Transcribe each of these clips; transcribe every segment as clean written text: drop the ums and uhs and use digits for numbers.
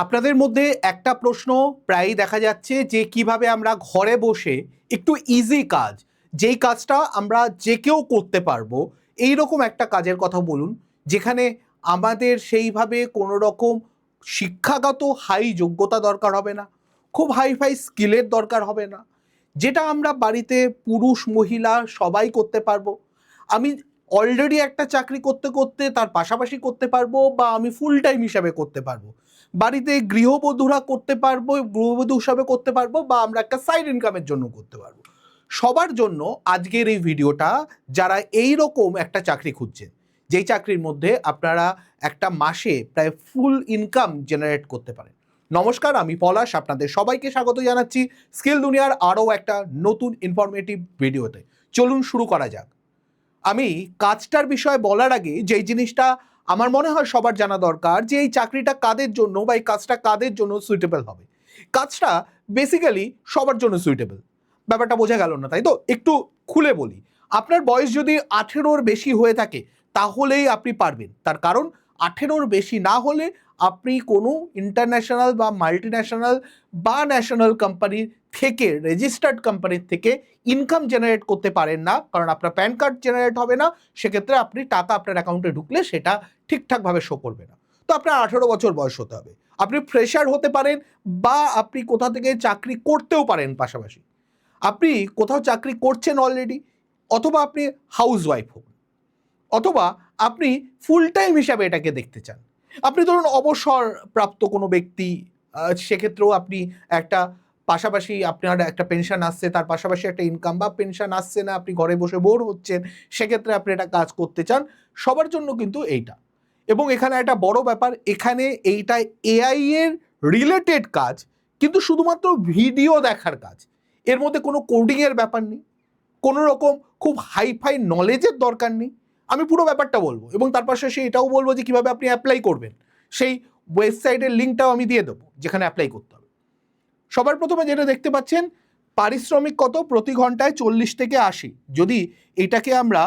আপনাদের মধ্যে একটা প্রশ্ন প্রায়ই দেখা যাচ্ছে যে কিভাবে আমরা ঘরে বসে একটু ইজি কাজ, যেই কাজটা আমরা যে কেউ করতে পারবো, এই রকম একটা কাজের কথা বলুন যেখানে আমাদের সেইভাবে কোনো রকম শিক্ষাগত হাই যোগ্যতা দরকার হবে না, খুব হাইফাই স্কিলের দরকার হবে না, যেটা আমরা বাড়িতে পুরুষ মহিলা সবাই করতে পারবো। আমি অলরেডি একটা চাকরি করতে করতে তার পাশাপাশি করতে পারবো, বা আমি ফুল টাইম হিসাবে করতে পারবো, বাড়িতে গৃহবধূরা করতে পারবো, গৃহবধূ হিসাবে করতে পারবো, বা আমরা একটা সাইড ইনকামের জন্য করতে পারবো। সবার জন্য আজকের এই ভিডিওটা, যারা এই রকম একটা চাকরি খুঁজছেন, যেই চাকরির মধ্যে আপনারা একটা মাসে প্রায় ফুল ইনকাম জেনারেট করতে পারেন। নমস্কার, আমি পলাশ, আপনাদের সবাইকে স্বাগত জানাচ্ছি স্কিল দুনিয়ার আরও একটা নতুন ইনফরমেটিভ ভিডিওতে। চলুন শুরু করা যাক। আমি কাজটার বিষয়ে বলার আগে যেই জিনিসটা আমার মনে হয় সবার জানা দরকার, যে এই চাকরিটা কাদের জন্য বা এই কাজটা কাদের জন্য সুইটেবল হবে। কাজটা বেসিক্যালি সবার জন্য সুইটেবল। ব্যাপারটা বোঝা গেল না, তাই তো? একটু খুলে বলি। আপনার বয়স যদি 18-র বেশি হয়ে থাকে তাহলেই আপনি পারবেন। তার কারণ 18-র বেশি না হলে আপনি কোনো ইন্টারন্যাশনাল বা মাল্টিন্যাশনাল বা ন্যাশনাল কোম্পানির থেকে, রেজিস্টার্ড কোম্পানির থেকে ইনকাম জেনারেট করতে পারেন না, কারণ আপনার প্যান কার্ড জেনারেট হবে না। সেক্ষেত্রে আপনি টাকা আপনার অ্যাকাউন্টে ঢুকলে সেটা ঠিকঠাকভাবে শো করবে না। তো আপনার 18 বছর বয়স হতে হবে। আপনি ফ্রেশার হতে পারেন, বা আপনি কোথা থেকে চাকরি করতেও পারেন পাশাপাশি। আপনি কোথাও চাকরি করছেন অলরেডি, অথবা আপনি হাউস ওয়াইফ হোক, অথবা আপনি ফুল টাইম হিসাবে এটাকে দেখতে চান। আপনি ধরুন অবসর প্রাপ্ত কোনো ব্যক্তি, সেক্ষেত্রেও আপনি একটা পাশাপাশি আপনার একটা পেনশন আসছে, তার পাশাপাশি একটা ইনকাম, বা পেনশন আসছে না, আপনি ঘরে বসে বোর হচ্ছেন, সেক্ষেত্রে আপনি একটা কাজ করতে চান। সবার জন্য কিন্তু এইটা। এবং এখানে একটা বড় ব্যাপার, এখানে এইটা এআই এর রিলেটেড কাজ, কিন্তু শুধুমাত্র ভিডিও দেখার কাজ। এর মধ্যে কোনো কোডিংয়ের ব্যাপার নেই, কোনো রকম খুব হাইফাই নলেজের দরকার নেই। আমি পুরো ব্যাপারটা বলবো, এবং তার পাশে এটাও বলবো যে কীভাবে আপনি অ্যাপ্লাই করবেন। সেই ওয়েবসাইটের লিঙ্কটাও আমি দিয়ে দেবো যেখানে অ্যাপ্লাই করতে হবে। সবার প্রথমে যেটা দেখতে পাচ্ছেন, পারিশ্রমিক কত, প্রতি ঘন্টায় 40 থেকে 80। যদি এটাকে আমরা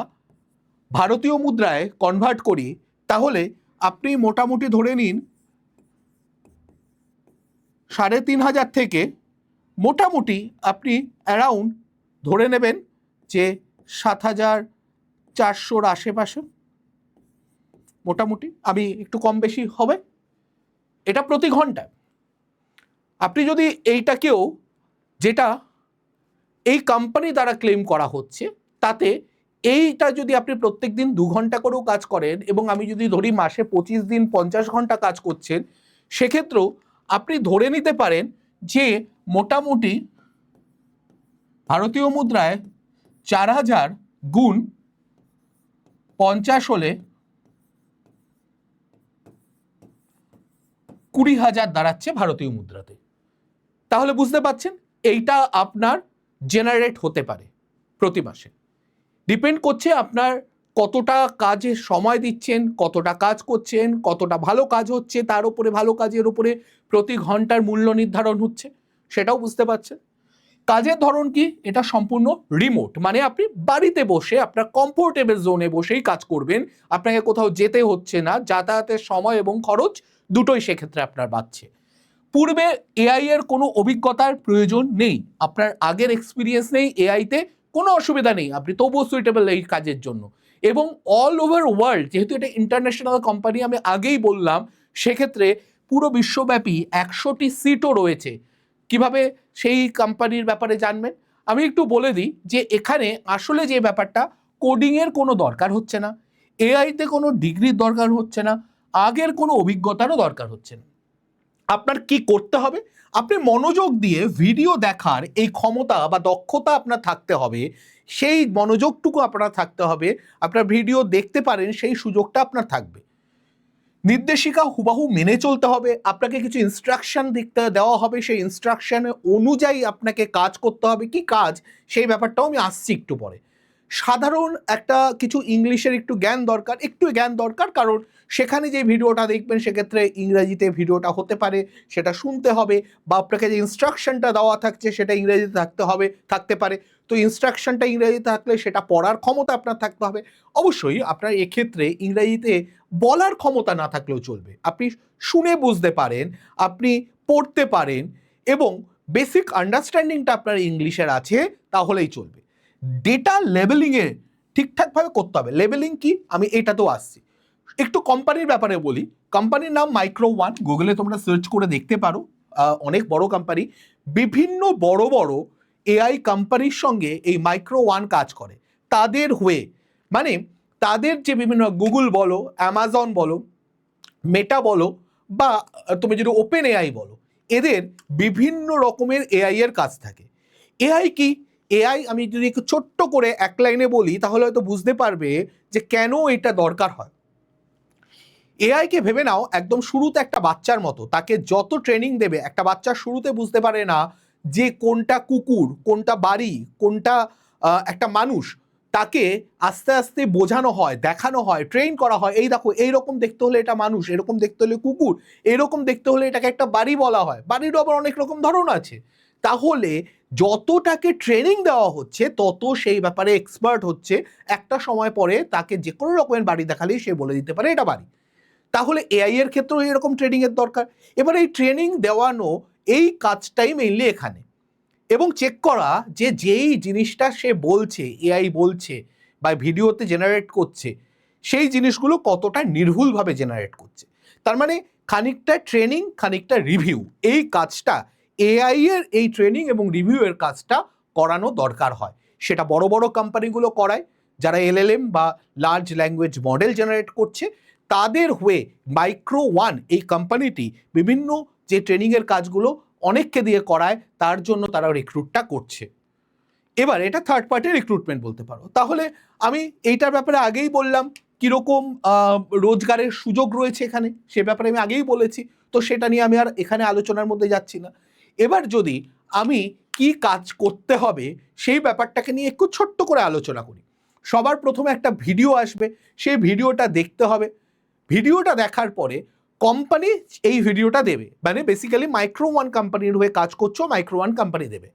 ভারতীয় মুদ্রায় কনভার্ট করি তাহলে আপনি মোটামুটি ধরে নিন 3,500 থেকে মোটামুটি আপনি অ্যারাউন্ড ধরে নেবেন যে 7,400-র আশেপাশে মোটামুটি, আমি একটু কম বেশি হবে, এটা প্রতি ঘন্টায়। আপনি যদি এইটাকেও, যেটা এই কোম্পানি দ্বারা ক্লেম করা হচ্ছে, তাতে এইটা যদি আপনি প্রত্যেক দিন 2 ঘন্টা করেও কাজ করেন, এবং আমি যদি ধরি মাসে 25 দিন 50 ঘন্টা কাজ করছেন, সেক্ষেত্রেও আপনি ধরে নিতে পারেন যে মোটামুটি ভারতীয় মুদ্রায় 4,000 গুণ 50 হলে 20,000 দাঁড়াচ্ছে ভারতীয় মুদ্রাতে। তাহলে বুঝতে পারছেন এইটা আপনার জেনারেট হতে পারে প্রতি মাসে। ডিপেন্ড করছে আপনার কতটা কাজে সময় দিচ্ছেন, কতটা কাজ করছেন, কতটা ভালো কাজ হচ্ছে, তার উপরে ভালো কাজের উপরে প্রতি ঘন্টার মূল্য নির্ধারণ হচ্ছে, সেটাও বুঝতে পারছেন। কাজের ধরন কি, এটা সম্পূর্ণ রিমোট, মানে আপনি বাড়িতে বসে আপনার কমফোর্টেবল জোনে বসেই কাজ করবেন, আপনাকে কোথাও যেতে হচ্ছে না, যাতায়াতের সময় এবং খরচ দুটোই সেক্ষেত্রে আপনার বাঁচছে। পূর্বে এআই এর কোনো অভিজ্ঞতার প্রয়োজন নেই, আপনার আগের এক্সপিরিয়েন্স নেই এআইতে, কোনো অসুবিধা নেই, আপনি তবুও সুইটেবল এই কাজের জন্য। এবং অল ওভার ওয়ার্ল্ড, যেহেতু এটা ইন্টারন্যাশনাল কোম্পানি আমি আগেই বললাম, সেক্ষেত্রে পুরো বিশ্বব্যাপী 100টি সিটও রয়েছে। কিভাবে সেই কোম্পানির ব্যাপারে জানবেন, আমি একটু বলে দিই যে এখানে আসলে যে ব্যাপারটা, কোডিংয়ের কোনো দরকার হচ্ছে না, এআইতে কোনো ডিগ্রির দরকার হচ্ছে না, আগের কোনো অভিজ্ঞতারও দরকার হচ্ছে না। আপনার কি করতে হবে, আপনি মনোযোগ দিয়ে ভিডিও দেখার এই ক্ষমতা বা দক্ষতা আপনার থাকতে হবে, সেই মনোযোগটুকু আপনার থাকতে হবে, আপনার ভিডিও দেখতে পারেন সেই সুযোগটা আপনার থাকবে। নির্দেশিকা হুবাহু মেনে চলতে হবে, আপনাকে কিছু ইনস্ট্রাকশন দেওয়া হবে, সেই ইনস্ট্রাকশন অনুযায়ী আপনাকে কাজ করতে হবে। কি কাজ, সেই ব্যাপারটাও আমি আসছি একটু পরে। সাধারণ একটা কিছু ইংলিশের একটু জ্ঞান দরকার, কারণ সেখানে যে ভিডিওটা দেখবেন সেক্ষেত্রে ইংরেজিতে ভিডিওটা হতে পারে, সেটা শুনতে হবে, বা আপনাকে যে ইনস্ট্রাকশনটা দেওয়া থাকছে সেটা ইংরেজিতে থাকতে পারে। তো ইনস্ট্রাকশনটা ইংরেজিতে থাকলে সেটা পড়ার ক্ষমতা আপনার থাকতে হবে। অবশ্যই আপনার এক্ষেত্রে ইংরেজিতে বলার ক্ষমতা না থাকলেও চলবে, আপনি শুনে বুঝতে পারেন, আপনি পড়তে পারেন এবং বেসিক আন্ডারস্ট্যান্ডিংটা আপনার ইংলিশের আছে, তাহলেই চলবে। ডেটা লেবেলিংয়ে ঠিকঠাকভাবে করতে হবে। লেবেলিং কি, আমি এটাতেও আসছি। একটু কোম্পানির ব্যাপারে বলি। কোম্পানির নাম মাইক্রো ওয়ান, গুগলে তোমরা সার্চ করে দেখতে পারো। অনেক বড় কোম্পানি, বিভিন্ন বড় বড় এআই কোম্পানির সঙ্গে এই মাইক্রো ওয়ান কাজ করে। তাদের হয়ে মানে তাদের যে বিভিন্ন গুগল বলো, অ্যামাজন বলো, মেটা বলো, বা তুমি যদি ওপেন এআই বলো, এদের বিভিন্ন রকমের এআই এর কাজ থাকে। এআই কি, এআই আমি যদি একটু ছোট্ট করে এক লাইনে বলি তাহলে হয়তো বুঝতে পারবে যে কেন এটা দরকার হয়। এআইকে ভেবে নাও একদম শুরুতে একটা বাচ্চার মতো, তাকে যত ট্রেনিং দেবে, একটা বাচ্চা শুরুতে বুঝতে পারে না যে কোনটা কুকুর, কোনটা বাড়ি, কোনটা একটা মানুষ। তাকে আস্তে আস্তে বোঝানো হয়, দেখানো হয়, ট্রেন করা হয়, এই দেখো এইরকম দেখতে হলে এটা মানুষ, এরকম দেখতে হলে কুকুর, এরকম দেখতে হলে এটাকে একটা বাড়ি বলা হয়। বাড়িরও আবার অনেক রকম ধরন আছে। তাহলে যতটাকে ট্রেনিং দেওয়া হচ্ছে তত সেই ব্যাপারে এক্সপার্ট হচ্ছে। একটা সময় পরে তাকে যে কোনো রকমের বাড়ি দেখালেই সে বলে দিতে পারে এটা বাড়ি। তাহলে এআই এর ক্ষেত্রেও এরকম ট্রেনিংয়ের দরকার। এবার এই ট্রেনিং দেওয়ানো, এই কাজটাই মেইনলি এখানে, এবং চেক করা যে যেই জিনিসটা সে বলছে, এআই বলছে বা ভিডিওতে জেনারেট করছে, সেই জিনিসগুলো কতটা নির্ভুলভাবে জেনারেট করছে। তার মানে খানিকটা ট্রেনিং, খানিকটা রিভিউ, এই কাজটা এআই এর এই ট্রেনিং এবং রিভিউ এর কাজটা করানো দরকার হয়। সেটা বড় বড় কোম্পানিগুলো করায়, যারা এলএলএম বা লার্জ ল্যাঙ্গুয়েজ মডেল জেনারেট করছে তাদের হয়ে মাইক্রো ওয়ান এই কোম্পানিটি বিভিন্ন যে ট্রেনিংয়ের কাজগুলো অনেককে দিয়ে করায়, তার জন্য তারা রিক্রুটটা করছে। এবার এটা থার্ড পার্টি রিক্রুটমেন্ট বলতে পারো। তাহলে আমি এইটার ব্যাপারে আগেই বললাম, কীরকম রোজগারের সুযোগ রয়েছে এখানে, সে ব্যাপারে আমি আগেই বলেছি, তো সেটা নিয়ে আমি আর এখানে আলোচনার মধ্যে যাচ্ছি না। এবার যদি আমি কি কাজ করতে হবে সেই ব্যাপারটাকে নিয়ে একটু ছোট্ট করে আলোচনা করি। সবার প্রথমে একটা ভিডিও আসবে, সেই ভিডিওটা দেখতে হবে। ভিডিওটা দেখার পরে কোম্পানি এই ভিডিওটা দেবে, মানে বেসিক্যালি মাইক্রো ওয়ান কোম্পানির হয়ে কাজ করছো, মাইক্রো ওয়ান কোম্পানি দেবে।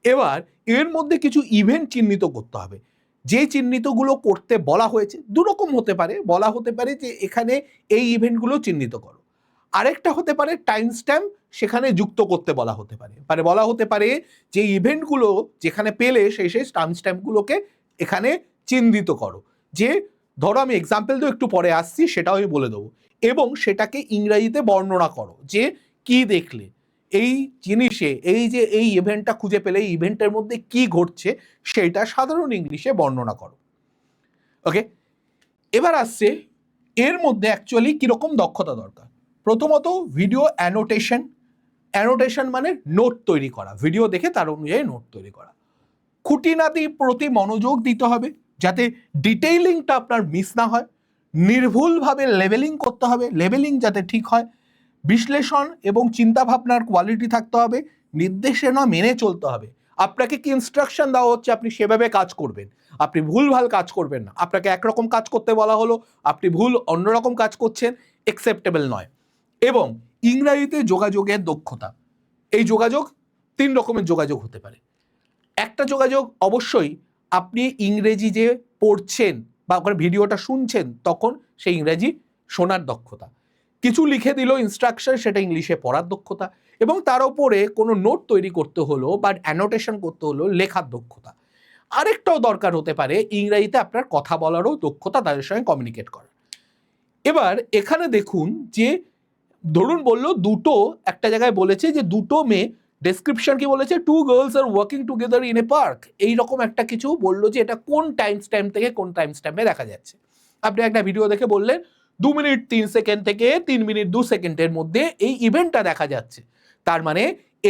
এবার এর মধ্যে কিছু ইভেন্ট চিহ্নিত করতে হবে। যে চিহ্নিতগুলো করতে বলা হয়েছে দুরকম হতে পারে, বলা হতে পারে যে এখানে এই ইভেন্টগুলো চিহ্নিত করো। আরেকটা হতে পারে টাইম স্ট্যাম্প সেখানে যুক্ত করতে বলা হতে পারে, মানে বলা হতে পারে যে ইভেন্টগুলো যেখানে পেলে সেই সেই টাইম স্ট্যাম্পগুলোকে এখানে চিহ্নিত করো। যে ধরো আমি এক্সাম্পল তো একটু পরে আসছি, সেটাও আমি বলে দেবো, এবং সেটাকে ইংরেজিতে বর্ণনা করো যে কি দেখলে এই জিনিসে, এই যে এই ইভেন্টটা খুঁজে পেলে এই ইভেন্টের মধ্যে কি ঘটছে সেটা সাধারণ ইংলিশে বর্ণনা করো। ওকে, এবার আসছে এর মধ্যে অ্যাকচুয়ালি কিরকম দক্ষতা দরকার। প্রথমত ভিডিও অ্যানোটেশন। অ্যানোটেশন মানে নোট তৈরি করা, ভিডিও দেখে তার অনুযায়ী নোট তৈরি করা। খুঁটিনাটি প্রতি মনোযোগ দিতে হবে যাতে ডিটেইলিংটা আপনার মিস না হয়। নির্ভুলভাবে লেবেলিং করতে হবে, লেবেলিং যাতে ঠিক হয়। বিশ্লেষণ এবং চিন্তাভাবনার কোয়ালিটি থাকতে হবে। নির্দেশনা মেনে চলতে হবে। আপনাকে কি ইনস্ট্রাকশন দেওয়া হচ্ছে আপনি সেভাবে কাজ করবেন, আপনি ভুলভাল কাজ করবেন না। আপনাকে একরকম কাজ করতে বলা হলো, আপনি ভুল অন্যরকম কাজ করছেন, অ্যাকসেপ্টেবল নয়। এবং ইংরেজিতে যোগাযোগের দক্ষতা। এই যোগাযোগ 3 রকমের যোগাযোগ হতে পারে। একটা যোগাযোগ অবশ্যই আপনি ইংরেজি যে পড়ছেন বা ওখানে ভিডিওটা শুনছেন তখন সেই ইংরেজি শোনার দক্ষতা। কিছু লিখে দিল ইনস্ট্রাকশন, সেটা ইংলিশে পড়ার দক্ষতা। এবং তার উপরে কোনো নোট তৈরি করতে হলো বা অ্যানোটেশন করতে হলো, লেখার দক্ষতা। আরেকটাও দরকার হতে পারে ইংরেজিতে আপনার কথা বলারও দক্ষতা, তাদের সঙ্গে কমিউনিকেট করা। এবার এখানে দেখুন যে ধরুন বললো দুটো, একটা জায়গায় বলেছে যে দুটো মেয়ে, ডেসক্রিপশন কি বলেছে, 2 girls are working together in a park, এইরকম একটা কিছু বললো যে এটা কোন টাইম স্ট্যাম্প থেকে কোন টাইম স্ট্যাম্পে দেখা যাচ্ছে। আপনি একটা ভিডিও দেখে বললেন 2 মিনিট 3 সেকেন্ড থেকে 3 মিনিট 2 সেকেন্ডের মধ্যে এই ইভেন্টটা দেখা যাচ্ছে। তার মানে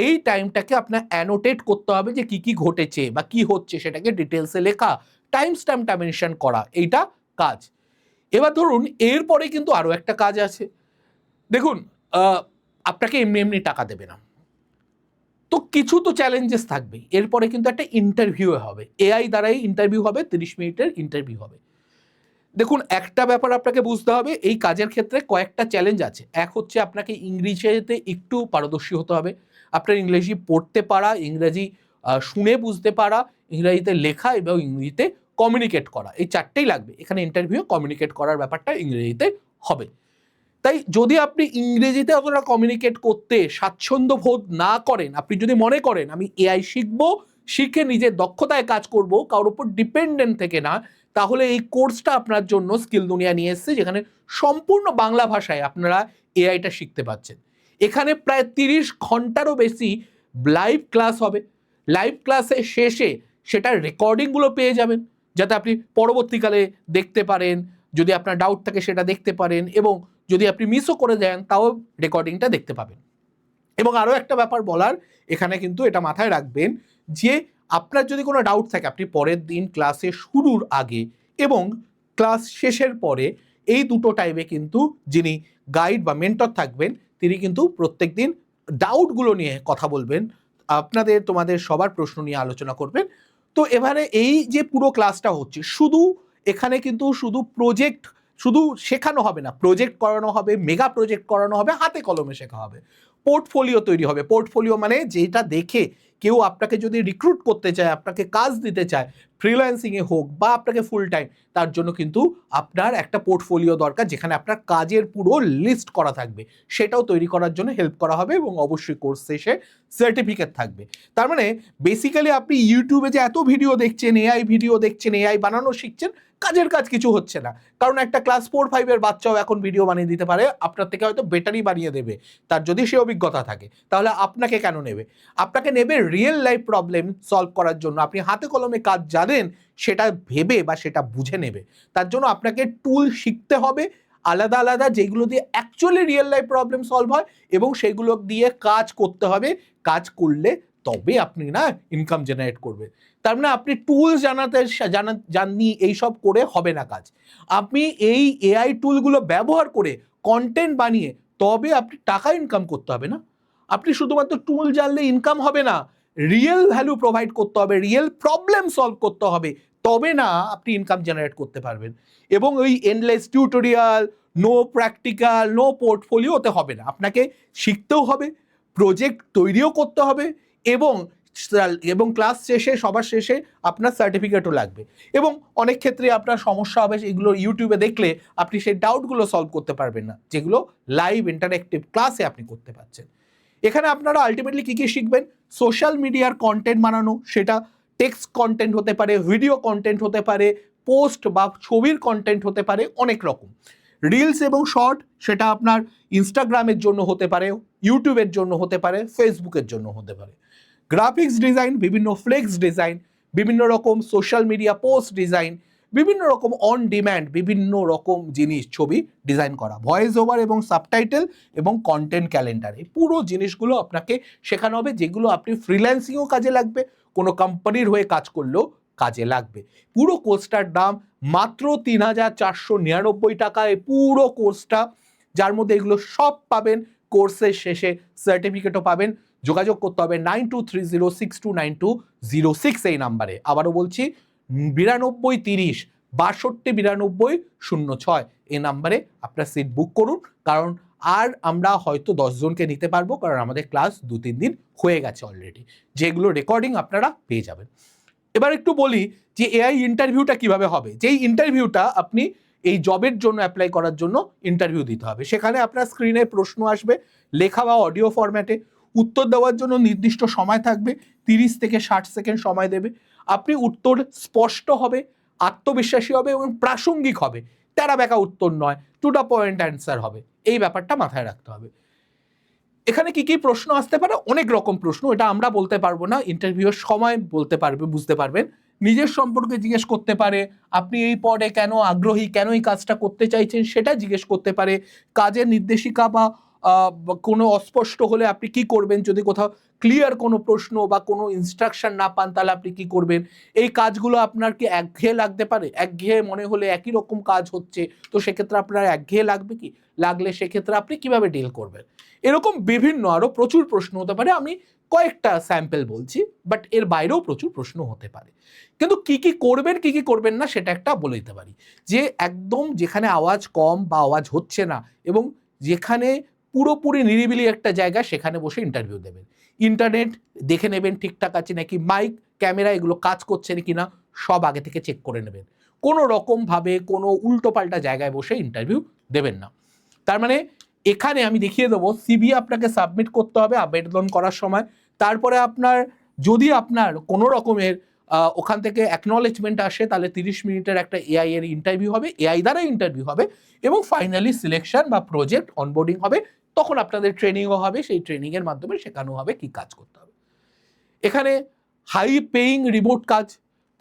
এই টাইমটাকে আপনার অ্যানোটেট করতে হবে যে কি কি ঘটেছে বা কি হচ্ছে সেটাকে ডিটেলসে লেখা, টাইম স্ট্যাম্পটা মেনশন করা, এইটা কাজ। এবার ধরুন এরপরে কিন্তু আরও একটা কাজ আছে। দেখুন আপনাকে এমনি এমনি টাকা দেবে না, তো কিছু তো চ্যালেঞ্জেস থাকবেই, এরপরে কিন্তু একটা ইন্টারভিউ হবে, এআই দ্বারাই ইন্টারভিউ হবে, 30 মিনিটের ইন্টারভিউ হবে। দেখুন, একটা ব্যাপার আপনাকে বুঝতে হবে, এই কাজের ক্ষেত্রে কয়েকটা চ্যালেঞ্জ আছে। এক হচ্ছে আপনাকে ইংরেজিতে একটু পারদর্শী হতে হবে, আপনার ইংরেজি পড়তে পারা, ইংরেজি শুনে বুঝতে পারা, ইংরেজিতে লেখা এবং ইংরেজিতে কমিউনিকেট করা, এই চারটেই লাগবে। এখানে ইন্টারভিউ কমিউনিকেট করার ব্যাপারটা ইংরেজিতে হবে। তাই যদি আপনি ইংরেজিতে অতটা কমিউনিকেট করতে স্বাচ্ছন্দ্য বোধ না করেন, আপনি যদি মনে করেন আমি এআই শিখবো, শিখে নিজের দক্ষতায় কাজ করব, কারোর উপর ডিপেন্ডেন্ট থেকে না, তাহলে এই কোর্সটা আপনার জন্য স্কিল দুনিয়া নিয়ে এসেছে, যেখানে সম্পূর্ণ বাংলা ভাষায় আপনারা এআইটা শিখতে পাচ্ছেন। এখানে প্রায় 30 ঘন্টারও বেশি লাইভ ক্লাস হবে। লাইভ ক্লাসের শেষে সেটার রেকর্ডিংগুলো পেয়ে যাবেন, যাতে আপনি পরবর্তীকালে দেখতে পারেন, যদি আপনার ডাউট থাকে সেটা দেখতে পারেন, এবং যদি আপনি মিসও করে দেন তাও রেকর্ডিংটা দেখতে পাবেন। এবং আরও একটা ব্যাপার বলার, এখানে কিন্তু এটা মাথায় রাখবেন যে আপনার যদি কোনো ডাউট থাকে, আপনি পরের দিন ক্লাসে শুরুর আগে এবং ক্লাস শেষের পরে এই দুটো টাইমে কিন্তু যিনি গাইড বা মেন্টর থাকবেন, তিনি কিন্তু প্রত্যেক দিন ডাউটগুলো নিয়ে কথা বলবেন, তোমাদের সবার প্রশ্ন নিয়ে আলোচনা করবেন। তো এবারে এই যে পুরো ক্লাসটা হচ্ছে, শুধু এখানে কিন্তু শুধু শেখানো হবে না, প্রজেক্ট করানো হবে, মেগা প্রজেক্ট করানো হবে, হাতে কলমে শেখা হবে, পোর্টফোলিও তৈরি হবে। পোর্টফোলিও মানে যেটা দেখে কেউ আপনাকে যদি রিক্রুট করতে চায়, আপনাকে কাজ দিতে চায়, ফ্রিল্যান্সিংয়ে হোক বা আপনাকে ফুল টাইম, তার জন্য কিন্তু আপনার একটা পোর্টফোলিও দরকার, যেখানে আপনার কাজের পুরো লিস্ট করা থাকবে, সেটাও তৈরি করার জন্য হেল্প করা হবে। এবং অবশ্যই কোর্স শেষে সার্টিফিকেট থাকবে। তার মানে বেসিক্যালি আপনি ইউটিউবে যে এত ভিডিও দেখছেন, এআই ভিডিও দেখছেন, এআই বানানো শিখছেন, কাজের কাজ কিছু হচ্ছে না। কারণ একটা ক্লাস 4-5 বাচ্চাও এখন ভিডিও বানিয়ে দিতে পারে, আপনার থেকে হয়তো বেটারই বানিয়ে দেবে, তার যদি সে অভিজ্ঞতা থাকে। তাহলে আপনাকে কেন নেবে? আপনাকে নেবে রিয়েল লাইফ প্রবলেম সলভ করার জন্য। আপনি হাতে কলমে কাজ জানেন সেটা ভেবে বা সেটা বুঝে নেবে। তার জন্য আপনাকে টুল শিখতে হবে আলাদা আলাদা, যেগুলো দিয়ে actually real life problem solve হয়, এবং সেগুলো দিয়ে কাজ করতে হবে। কাজ করলে তবে আপনি না ইনকাম জেনারেট করবে। তার মানে আপনি টুলস জাননি এইসব করে হবে না কাজ। আপনি এই এআই টুলগুলো ব্যবহার করে কন্টেন্ট বানিয়ে তবে আপনি টাকা ইনকাম করতে হবে না। আপনি শুধুমাত্র টুল জানলে ইনকাম হবে না, রিয়েল ভ্যালু প্রোভাইড করতে হবে, রিয়েল প্রবলেম সলভ করতে হবে, তবে না আপনি ইনকাম জেনারেট করতে পারবেন। এবং ওই endless tutorial, no practical, no portfolio হতে হবে না। আপনাকে শিখতেও হবে, প্রজেক্ট তৈরিও করতে হবে, এবং ক্লাস শেষে, সবার শেষে আপনার সার্টিফিকেটও লাগবে। এবং অনেক ক্ষেত্রে আপনার সমস্যা হবে, এগুলো ইউটিউবে দেখলে আপনি সেই ডাউটগুলো সলভ করতে পারবেন না, যেগুলো লাইভ ইন্টারঅ্যাক্টিভ ক্লাসে আপনি করতে পারছেন। এখানে আপনারা আলটিমেটলি কী কী শিখবেন? সোশ্যাল মিডিয়ার কন্টেন্ট বানানো, সেটা টেক্সট কন্টেন্ট হতে পারে, ভিডিও কন্টেন্ট হতে পারে, পোস্ট বা ছবির কন্টেন্ট হতে পারে, অনেক রকম। রিলস এবং শর্ট, সেটা আপনার ইনস্টাগ্রামের জন্য হতে পারে, ইউটিউবের জন্য হতে পারে, ফেসবুকের জন্য হতে পারে। গ্রাফিক্স ডিজাইন, বিভিন্ন ফ্লেক্স ডিজাইন, বিভিন্ন রকম সোশ্যাল মিডিয়া পোস্ট ডিজাইন, বিভিন্ন রকম অন ডিম্যান্ড বিভিন্ন রকম জিনিস, ছবি ডিজাইন করা, ভয়েস ওভার এবং সাবটাইটেল এবং কন্টেন্ট ক্যালেন্ডার, এই পুরো জিনিসগুলো আপনাকে শেখানো হবে, যেগুলো আপনি ফ্রিল্যান্সিংও কাজে লাগবে, কোনো কোম্পানির হয়ে কাজ করলেও কাজে লাগবে। পুরো কোর্সটার দাম মাত্র 3,499 টাকায়, পুরো কোর্সটা, যার মধ্যে এগুলো সব পাবেন। কোর্সের শেষে সার্টিফিকেটও পাবেন। যোগাযোগ করতে হবে 9230629206 এই নাম্বারে। আবারও বলছি 9230 629206 এই নাম্বারে আপনার সিট বুক করুন। কারণ আর আমরা হয়তো 10 জনকে নিতে পারবো, কারণ আমাদের ক্লাস 2-3 দিন হয়ে গেছে অলরেডি, যেগুলো রেকর্ডিং আপনারা পেয়ে যাবেন। এবার একটু বলি যে এআই ইন্টারভিউটা কিভাবে হবে। যেই ইন্টারভিউটা আপনি এই জবের জন্য অ্যাপ্লাই করার জন্য ইন্টারভিউ দিতে হবে, সেখানে আপনার স্ক্রিনে প্রশ্ন আসবে লেখা বা অডিও ফরম্যাটে। উত্তর দেওয়ার জন্য নির্দিষ্ট সময় থাকবে, 30 থেকে 60 সেকেন্ড সময় দেবে। আপনি উত্তর স্পষ্ট হবে, আত্মবিশ্বাসী হবে এবং প্রাসঙ্গিক হবে, তেরা বেঁকা উত্তর নয়, টু দ্য পয়েন্ট অ্যান্সার হবে। এই ব্যাপারটা মাথায় রাখতে হবে। এখানে কি কি প্রশ্ন আসতে পারে? অনেক রকম প্রশ্ন, এটা আমরা বলতে পারবো না, ইন্টারভিউয়ের সময় বুঝতে পারবেন। নিজের সম্পর্কে জিজ্ঞেস করতে পারে, আপনি এই পদে কেন আগ্রহী, কেন এই কাজটা করতে চাইছেন সেটা জিজ্ঞেস করতে পারে, কাজের নির্দেশিকা বা কোনো অস্পষ্ট হলে আপনি কি করবেন, যদি কোথাও ক্লিয়ার কোনো প্রশ্ন বা কোনো ইনস্ট্রাকশন না পান তাহলে আপনি কি করবেন, এই কাজগুলো আপনার কি একঘেয়ে লাগতে পারে, একঘেয়ে মনে হলে একই রকম কাজ হচ্ছে, তো সেক্ষেত্রে আপনার একঘেয়ে লাগবে কি, লাগলে সেক্ষেত্রে আপনি কিভাবে ডিল করবেন, এরকম বিভিন্ন আরও প্রচুর প্রশ্ন হতে পারে। আমি কয়েকটা স্যাম্পল বলছি, বাট এর বাইরেও প্রচুর প্রশ্ন হতে পারে। কিন্তু কি কি করবেন কি কি করবেন না সেটা একটা বলে দিতে পারি। যে একদম যেখানে আওয়াজ কম বা আওয়াজ হচ্ছে না এবং যেখানে পুরোপুরি নিরিবিলি একটা জায়গা, সেখানে বসে ইন্টারভিউ দেবেন। ইন্টারনেট দেখে নেবেন ঠিকঠাক আছে নাকি, মাইক ক্যামেরা এগুলো কাজ করছে নাকি না সব আগে থেকে চেক করে নেবেন। কোনো রকমভাবে কোনো উল্টোপাল্টা জায়গায় বসে ইন্টারভিউ দেবেন না। তার মানে এখানে আমি দেখিয়ে দেবো, সিভি আপনাকে সাবমিট করতে হবে আবেদন করার সময়। তারপরে আপনার যদি আপনার কোনো রকমের ওখান থেকে অ্যাকনলেজমেন্ট আসে, তাহলে 30 মিনিটের একটা এআই এর ইন্টারভিউ হবে, এআই দ্বারা ইন্টারভিউ হবে, এবং ফাইনালি সিলেকশন বা প্রজেক্ট অনবোর্ডিং হবে। তখন আপনাদের ট্রেনিংও হবে, সেই ট্রেনিংয়ের মাধ্যমে শেখানো হবে কি কাজ করতে হবে। এখানে হাই পেইং রিমোট কাজ,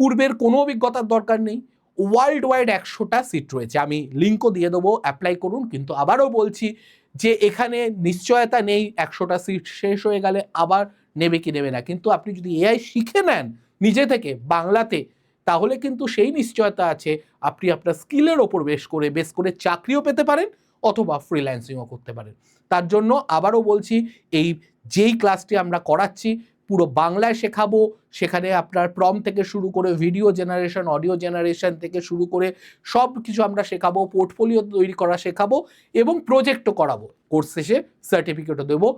পূর্বের কোনো অভিজ্ঞতার দরকার নেই, ওয়ার্ল্ড ওয়াইড 100টা সিট রয়েছে, আমি লিঙ্কও দিয়ে দেবো, অ্যাপ্লাই করুন। কিন্তু আবারও বলছি যে এখানে নিশ্চয়তা নেই 100টা সিট শেষ হয়ে গেলে আবার নেবে কি নেবে না, কিন্তু আপনি যদি এআই শিখে নেন নিজে থেকে বাংলাতে, তাহলে কিন্তু সেই নিশ্চয়তা আছে আপনি আপনার স্কিলের ওপর বেশ করে চাকরিও পেতে পারেন অথবা ফ্রিল্যান্সিংও করতে পারেন। তার জন্য আবারও বলছি, এই যেই ক্লাসটি আমরা করাচ্ছি পুরো বাংলায় শেখাবো, সেখানে আপনার প্রম্পট থেকে শুরু করে ভিডিও জেনারেশন, অডিও জেনারেশন থেকে শুরু করে সব কিছু আমরা শেখাবো, পোর্টফোলিও তৈরি করা শেখাবো এবং প্রজেক্টও করাবো। কোর্স শেষে সার্টিফিকেটও দেবো।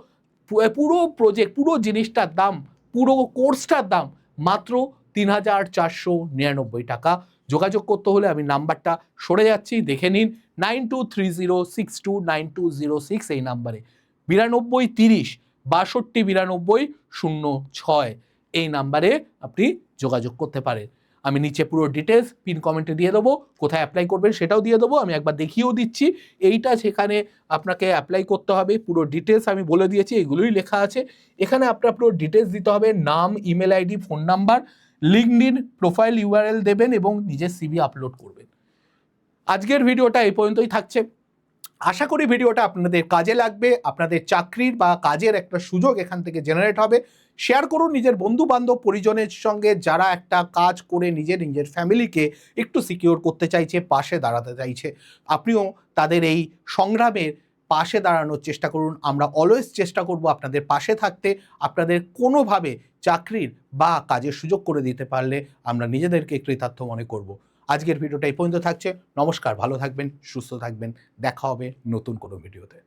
পুরো প্রজেক্ট, পুরো জিনিসটার দাম, পুরো কোর্সটার দাম মাত্র 3,499 টাকা। যোগাযোগ করতে হলে আমি নাম্বারটা সরে যাচ্ছি, দেখে নিন, 9230629206 এই নাম্বারে, 9230 629206 এই নাম্বারে আপনি যোগাযোগ করতে পারেন। আমি নিচে পুরো ডিটেলস পিন কমেন্টে দিয়ে দেবো, কোথায় অ্যাপ্লাই করবেন সেটাও দিয়ে দেবো, আমি একবার দেখিয়েও দিচ্ছি। এইটা সেখানে আপনাকে অ্যাপ্লাই করতে হবে, পুরো ডিটেলস আমি বলে দিয়েছি, এগুলোই লেখা আছে। এখানে আপনার পুরো ডিটেলস দিতে হবে, নাম, email ID, phone number, LinkedIn profile URL দেবেন এবং নিজের সিভি আপলোড করবেন। আজকের ভিডিওটা এই পর্যন্তই থাকছে। আশা করি ভিডিওটা আপনাদের কাজে লাগবে, আপনাদের চাকরির বা কাজের একটা সুযোগ এখান থেকে জেনারেট হবে। শেয়ার করুন নিজের বন্ধু বান্ধব পরিজনের সঙ্গে, যারা একটা কাজ করে নিজের ফ্যামিলিকে একটু সিকিওর করতে চাইছে, পাশে দাঁড়াতে চাইছে। আপনিও তাদের এই সংগ্রামের পাশে দাঁড়ানোর চেষ্টা করুন। আমরা অলওয়েজ চেষ্টা করব আপনাদের পাশে থাকতে। আপনাদের কোনোভাবে চাকরির বা কাজের সুযোগ করে দিতে পারলে আমরা নিজেদেরকে কৃতার্থ মনে করব। আজকের ভিডিওটা এই পর্যন্ত থাকছে। নমস্কার, ভালো থাকবেন, সুস্থ থাকবেন, দেখা হবে নতুন কোনো ভিডিওতে।